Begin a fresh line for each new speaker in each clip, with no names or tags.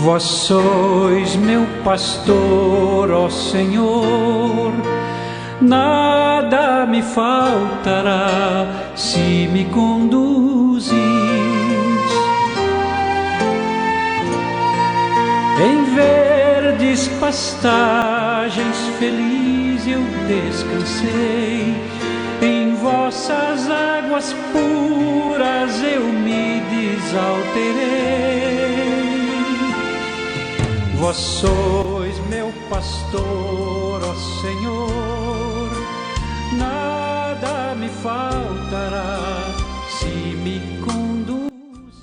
Vós sois meu pastor, ó Senhor, nada me faltará se me conduzis. Em verdes pastagens feliz eu descansei, em vossas águas puras eu me desalterei. Vós sois meu pastor, ó Senhor, nada me faltará se me conduzir.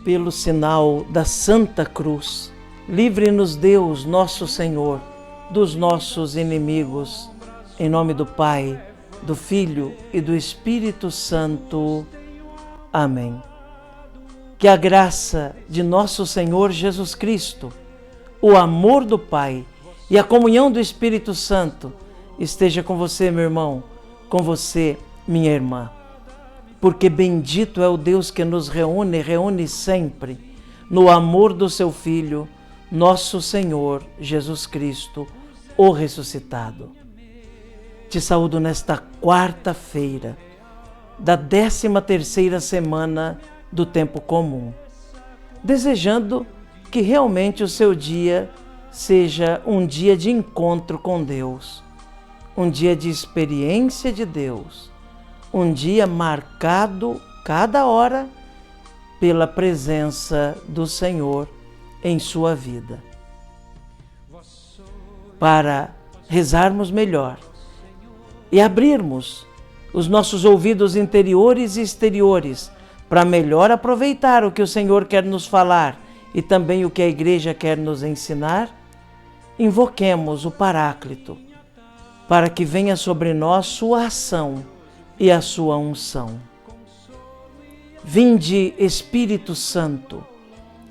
Pelo sinal da Santa Cruz, livre-nos Deus, nosso Senhor, dos nossos inimigos. Em nome do Pai, do Filho e do Espírito Santo. Amém. Que a graça de nosso Senhor Jesus Cristo, o amor do Pai e a comunhão do Espírito Santo esteja com você, meu irmão, com você, minha irmã. Porque bendito é o Deus que nos reúne sempre no amor do seu Filho, nosso Senhor Jesus Cristo, o ressuscitado. Te saúdo nesta quarta-feira da 13ª semana do tempo comum, desejando que realmente o seu dia seja um dia de encontro com Deus, um dia de experiência de Deus, um dia marcado cada hora pela presença do Senhor em sua vida. Para rezarmos melhor e abrirmos os nossos ouvidos interiores e exteriores para melhor aproveitar o que o Senhor quer nos falar e também o que a Igreja quer nos ensinar, invoquemos o Paráclito para que venha sobre nós sua ação e a sua unção. Vinde, Espírito Santo,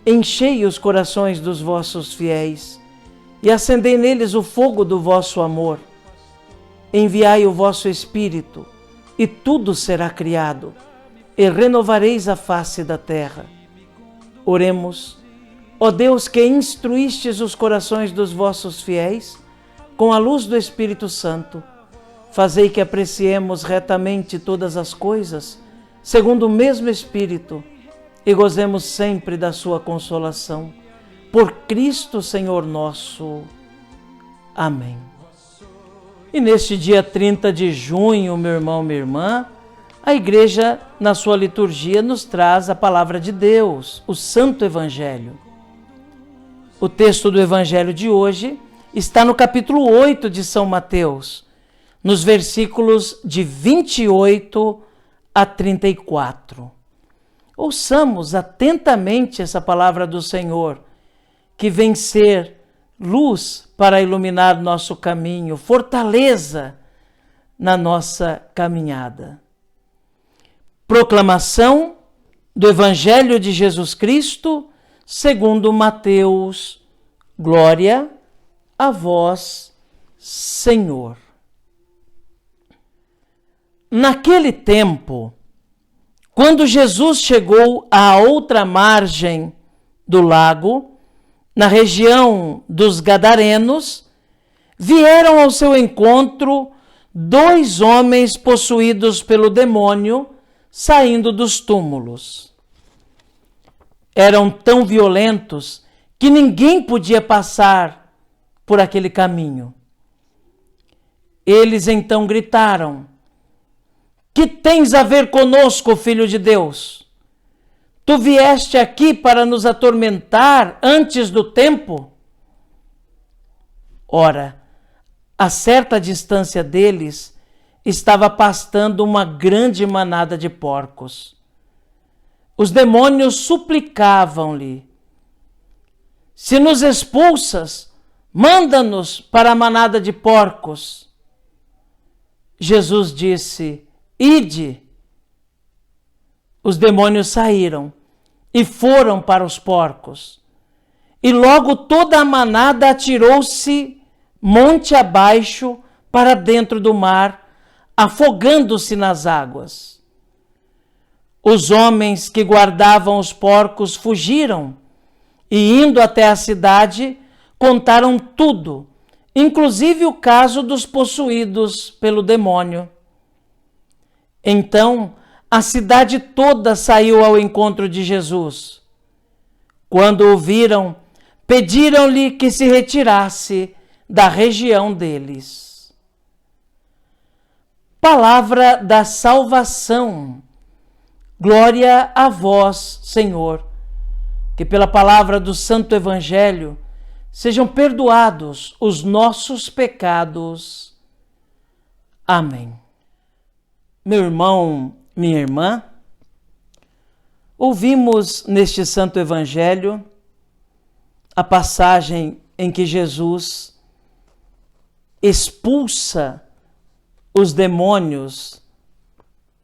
enchei os corações dos vossos fiéis e acendei neles o fogo do vosso amor. Enviai o vosso Espírito e tudo será criado e renovareis a face da terra. Oremos. Ó Deus, que instruístes os corações dos vossos fiéis com a luz do Espírito Santo, fazei que apreciemos retamente todas as coisas, segundo o mesmo Espírito, e gozemos sempre da sua consolação. Por Cristo Senhor nosso. Amém. E neste dia 30 de junho, meu irmão, minha irmã, a Igreja, na sua liturgia, nos traz a palavra de Deus, o Santo Evangelho. O texto do Evangelho de hoje está no capítulo 8 de São Mateus, nos versículos de 28 a 34. Ouçamos atentamente essa palavra do Senhor, que vem ser luz para iluminar nosso caminho, fortaleza na nossa caminhada. Proclamação do Evangelho de Jesus Cristo, segundo Mateus. Glória a vós, Senhor. Naquele tempo, quando Jesus chegou à outra margem do lago, na região dos Gadarenos, vieram ao seu encontro 2 homens possuídos pelo demônio, saindo dos túmulos. Eram tão violentos que ninguém podia passar por aquele caminho. Eles então gritaram: que tens a ver conosco, Filho de Deus? Tu vieste aqui para nos atormentar antes do tempo? Ora, a certa distância deles estava pastando uma grande manada de porcos. Os demônios suplicavam-lhe: se nos expulsas, manda-nos para a manada de porcos. Jesus disse: ide. Os demônios saíram e foram para os porcos. E logo toda a manada atirou-se monte abaixo para dentro do mar, afogando-se nas águas. Os homens que guardavam os porcos fugiram e, indo até a cidade, contaram tudo, inclusive o caso dos possuídos pelo demônio. Então, a cidade toda saiu ao encontro de Jesus. Quando o viram, pediram-lhe que se retirasse da região deles. Palavra da salvação. Glória a vós, Senhor. Que pela palavra do Santo Evangelho sejam perdoados os nossos pecados. Amém. Meu irmão, minha irmã, ouvimos neste Santo Evangelho a passagem em que Jesus expulsa os demônios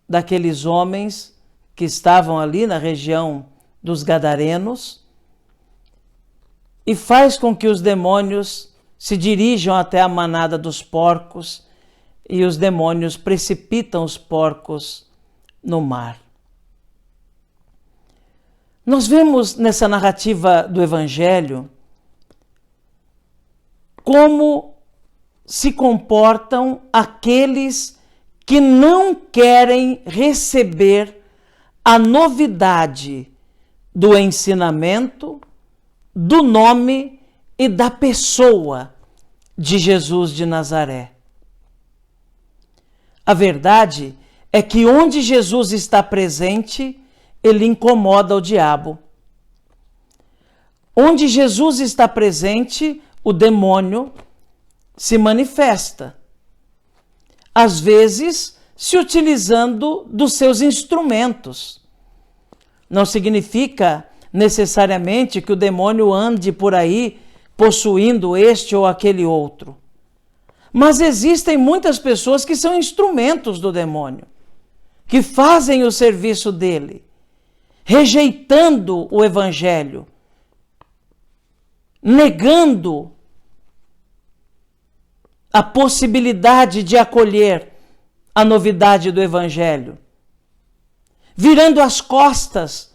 daqueles homens que estavam ali na região dos Gadarenos e faz com que os demônios se dirijam até a manada dos porcos e os demônios precipitam os porcos no mar. Nós vemos nessa narrativa do Evangelho como se comportam aqueles que não querem receber a novidade do ensinamento, do nome e da pessoa de Jesus de Nazaré. A verdade é que onde Jesus está presente, ele incomoda o diabo. Onde Jesus está presente, o demônio se manifesta. Às vezes, se utilizando dos seus instrumentos. Não significa necessariamente que o demônio ande por aí possuindo este ou aquele outro. Mas existem muitas pessoas que são instrumentos do demônio, que fazem o serviço dele, rejeitando o Evangelho, negando a possibilidade de acolher a novidade do Evangelho, virando as costas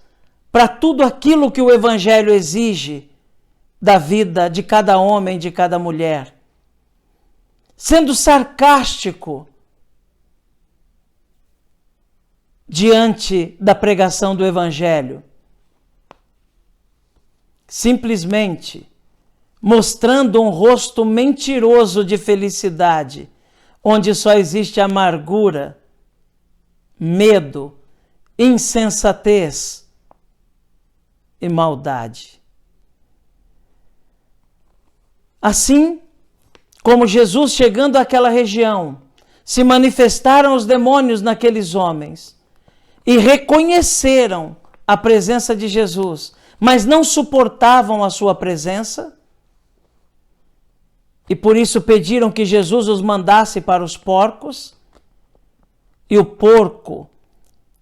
para tudo aquilo que o Evangelho exige da vida de cada homem, de cada mulher, sendo sarcástico diante da pregação do Evangelho, simplesmente mostrando um rosto mentiroso de felicidade, onde só existe amargura, medo, insensatez e maldade. Assim como Jesus, chegando àquela região, se manifestaram os demônios naqueles homens e reconheceram a presença de Jesus, mas não suportavam a sua presença, e por isso pediram que Jesus os mandasse para os porcos, e o porco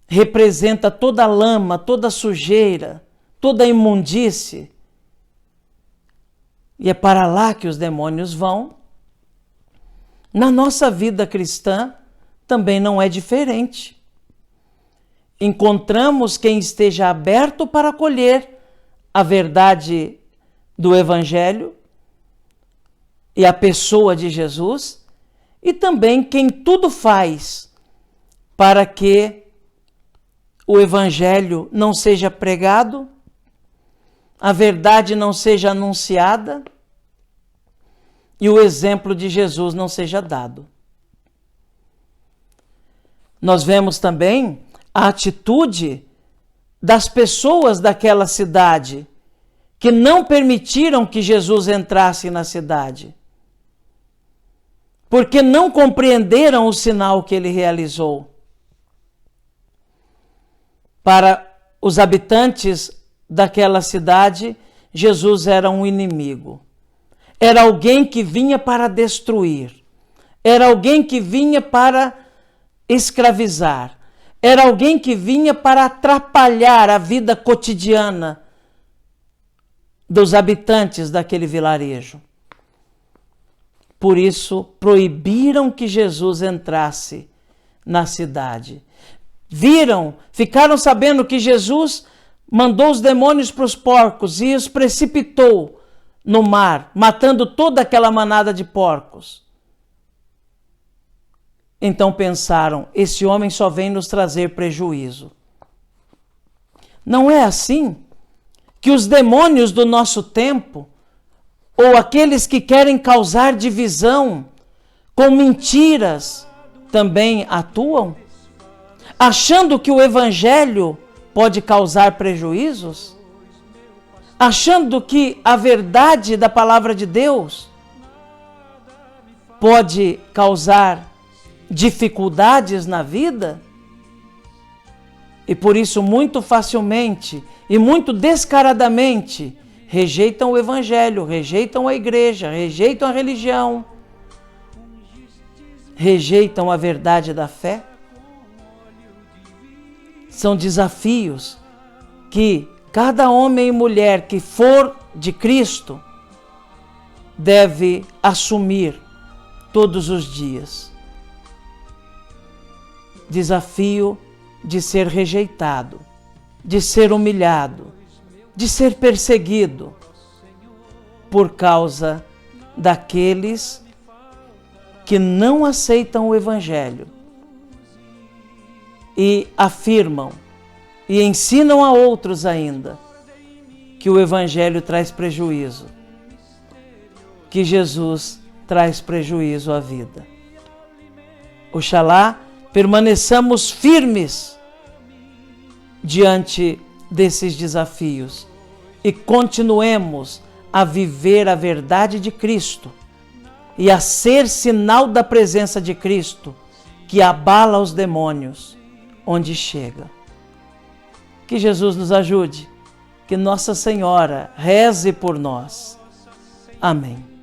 representa toda a lama, toda a sujeira, toda a imundície, e é para lá que os demônios vão. Na nossa vida cristã também não é diferente. Encontramos quem esteja aberto para acolher a verdade do Evangelho e a pessoa de Jesus, e também quem tudo faz para que o Evangelho não seja pregado, a verdade não seja anunciada e o exemplo de Jesus não seja dado. Nós vemos também a atitude das pessoas daquela cidade que não permitiram que Jesus entrasse na cidade, porque não compreenderam o sinal que ele realizou. Para os habitantes daquela cidade, Jesus era um inimigo. Era alguém que vinha para destruir. Era alguém que vinha para escravizar. Era alguém que vinha para atrapalhar a vida cotidiana dos habitantes daquele vilarejo. Por isso, proibiram que Jesus entrasse na cidade. Ficaram sabendo que Jesus mandou os demônios para os porcos e os precipitou no mar, matando toda aquela manada de porcos. Então pensaram, esse homem só vem nos trazer prejuízo. Não é assim que os demônios do nosso tempo, ou aqueles que querem causar divisão com mentiras, também atuam? Achando que o evangelho pode causar prejuízos? Achando que a verdade da palavra de Deus pode causar dificuldades na vida? E por isso, muito facilmente e muito descaradamente, rejeitam o evangelho, rejeitam a igreja, rejeitam a religião, rejeitam a verdade da fé. São desafios que cada homem e mulher que for de Cristo deve assumir todos os dias. Desafio de ser rejeitado, de ser humilhado, de ser perseguido por causa daqueles que não aceitam o evangelho e afirmam e ensinam a outros ainda que o evangelho traz prejuízo, que Jesus traz prejuízo à vida. Oxalá permaneçamos firmes diante desses desafios e continuemos a viver a verdade de Cristo e a ser sinal da presença de Cristo que abala os demônios onde chega. Que Jesus nos ajude, que Nossa Senhora reze por nós. Amém.